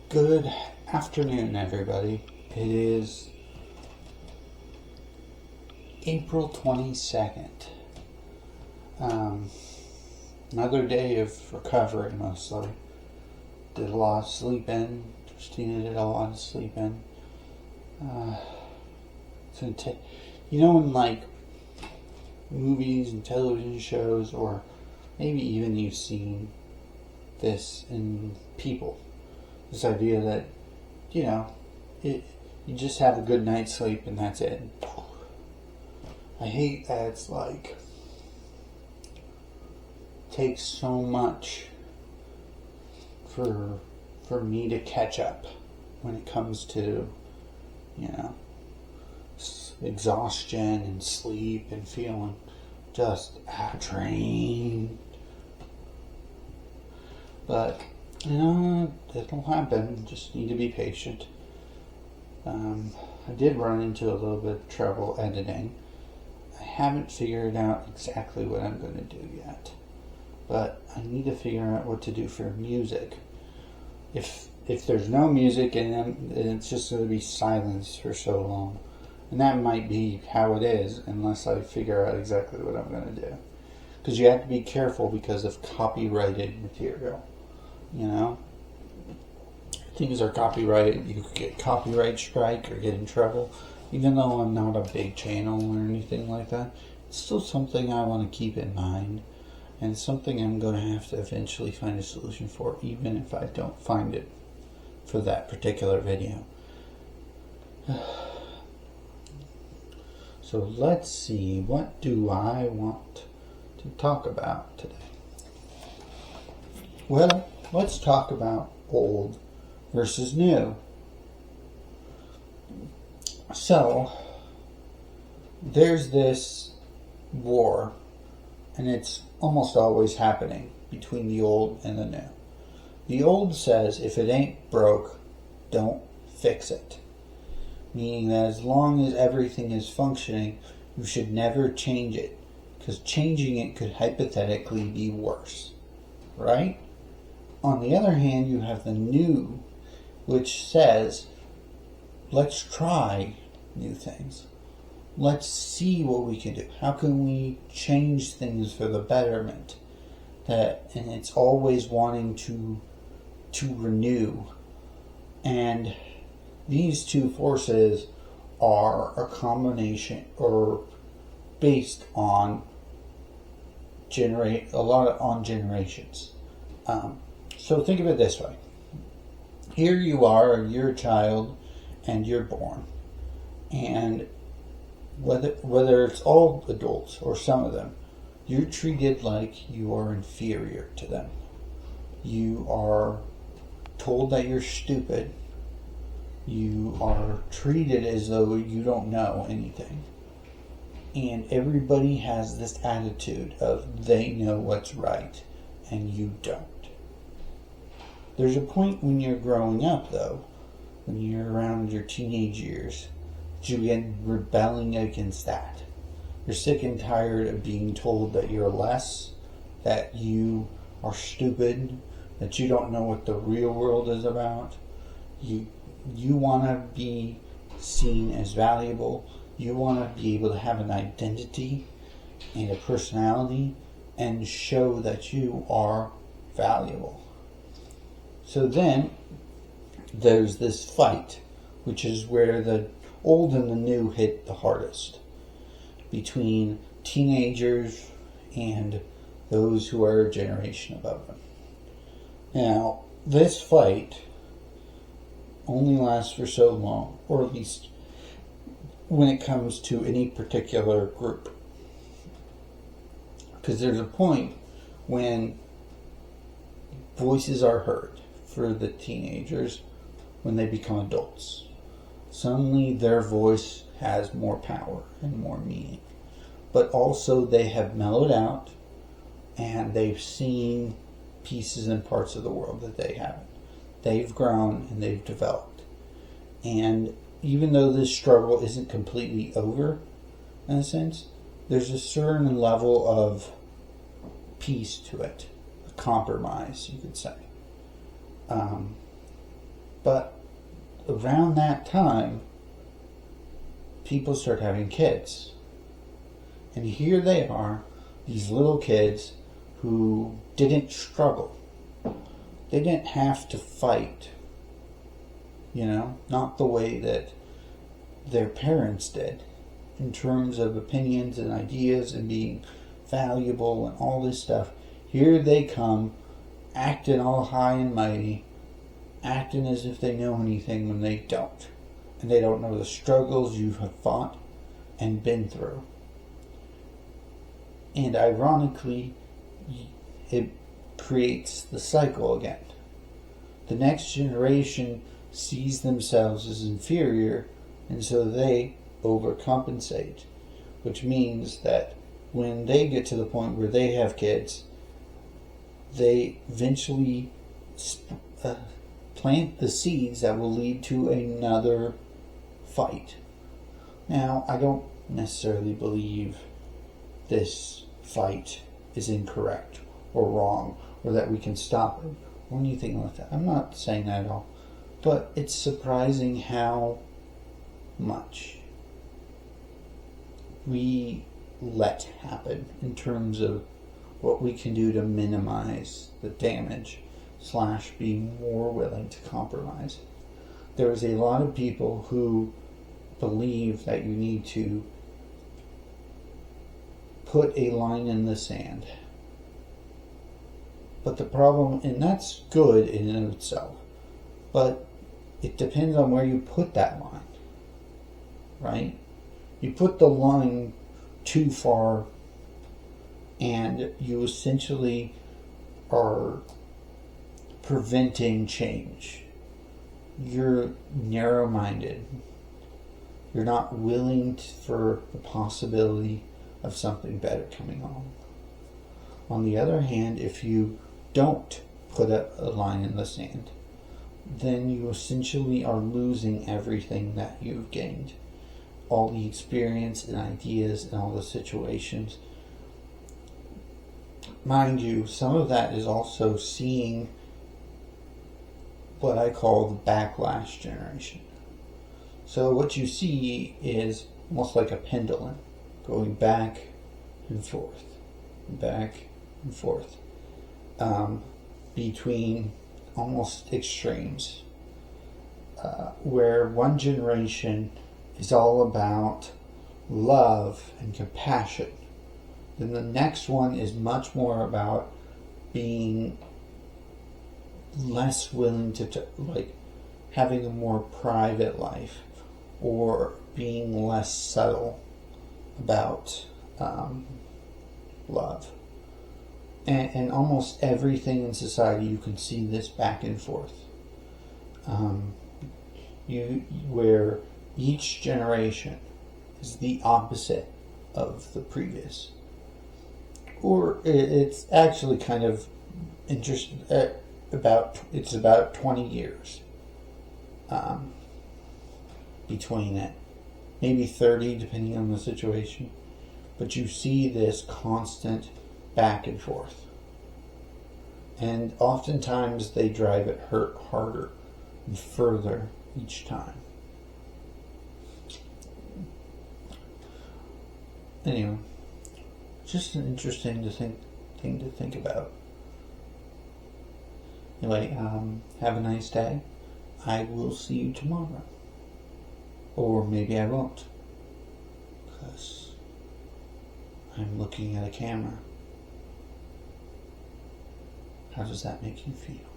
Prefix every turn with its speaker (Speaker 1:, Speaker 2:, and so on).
Speaker 1: Good afternoon, everybody. It is April 22nd. Another day of recovery, mostly. Did a lot of sleeping. Christina did a lot of sleeping. It's gonna take, in like movies and television shows, or maybe even you've seen this in people. This idea that, you just have a good night's sleep and that's it. I hate that it's like, takes so much for me to catch up when it comes to, exhaustion and sleep and feeling just drained. But it'll happen. Just need to be patient. I did run into a little bit of trouble editing. I haven't figured out exactly what I'm going to do yet, but I need to figure out what to do for music. If there's no music and it's just going to be silence for so long, and that might be how it is unless I figure out exactly what I'm going to do. Because you have to be careful because of copyrighted material. Things are copyrighted. You could get copyright strike or get in trouble. Even though I'm not a big channel or anything like that, it's still something I want to keep in mind, and it's something I'm going to have to eventually find a solution for, even if I don't find it for that particular video. So let's see, what do I want to talk about today? Well, let's talk about old versus new. So, there's this war, and it's almost always happening between the old and the new. The old says, if it ain't broke, don't fix it. Meaning that as long as everything is functioning, you should never change it, because changing it could hypothetically be worse. Right? On the other hand, you have the new, which says, let's try new things. Let's see what we can do. How can we change things for the betterment? And it's always wanting to renew. And these two forces are a combination, or based on generations. So think of it this way. Here you are, you're a child, and you're born. And whether it's all adults or some of them, you're treated like you are inferior to them. You are told that you're stupid. You are treated as though you don't know anything. And everybody has this attitude of they know what's right and you don't. There's a point when you're growing up, though, when you're around your teenage years, that you begin rebelling against that. You're sick and tired of being told that you're less, that you are stupid, that you don't know what the real world is about. You want to be seen as valuable. You want to be able to have an identity and a personality and show that you are valuable. So then there's this fight, which is where the old and the new hit the hardest, between teenagers and those who are a generation above them. Now, this fight only lasts for so long, or at least when it comes to any particular group. Because there's a point when voices are heard for the teenagers when they become adults. Suddenly their voice has more power and more meaning. But also they have mellowed out and they've seen pieces and parts of the world that they haven't. They've grown and they've developed. And even though this struggle isn't completely over, in a sense, there's a certain level of peace to it. A compromise, you could say. But around that time, people start having kids. And here they are, these little kids who didn't struggle. They didn't have to fight, not the way that their parents did in terms of opinions and ideas and being valuable and all this stuff. Here they come, acting all high and mighty, acting as if they know anything when they don't. And they don't know the struggles you have fought and been through. And ironically, it creates the cycle again. The next generation sees themselves as inferior, and so they overcompensate, which means that when they get to the point where they have kids, they eventually plant the seeds that will lead to another fight. Now, I don't necessarily believe this fight is incorrect or wrong, or that we can stop it, or anything like that. I'm not saying that at all. But it's surprising how much we let happen in terms of what we can do to minimize the damage / be more willing to compromise. There is a lot of people who believe that you need to put a line in the sand. But the problem, and that's good in and of itself, but it depends on where you put that line, right? You put the line too far and you essentially are preventing change. You're narrow-minded. You're not willing for the possibility of something better coming on. On the other hand, if you don't put a line in the sand, then you essentially are losing everything that you've gained. All the experience and ideas and all the situations. Mind you, some of that is also seeing what I call the backlash generation. So what you see is almost like a pendulum going back and forth, between almost extremes, where one generation is all about love and compassion. Then the next one is much more about being less willing to having a more private life, or being less subtle about love. And almost everything in society, you can see this back and forth. Where each generation is the opposite of the previous. Or it's actually kind of interesting. It's about 20 years between it, maybe 30 depending on the situation. But you see this constant back and forth, and oftentimes they drive it harder and further each time. Anyway, just an interesting thing to think about. Anyway, have a nice day. I will see you tomorrow. Or maybe I won't, because I'm looking at a camera. How does that make you feel?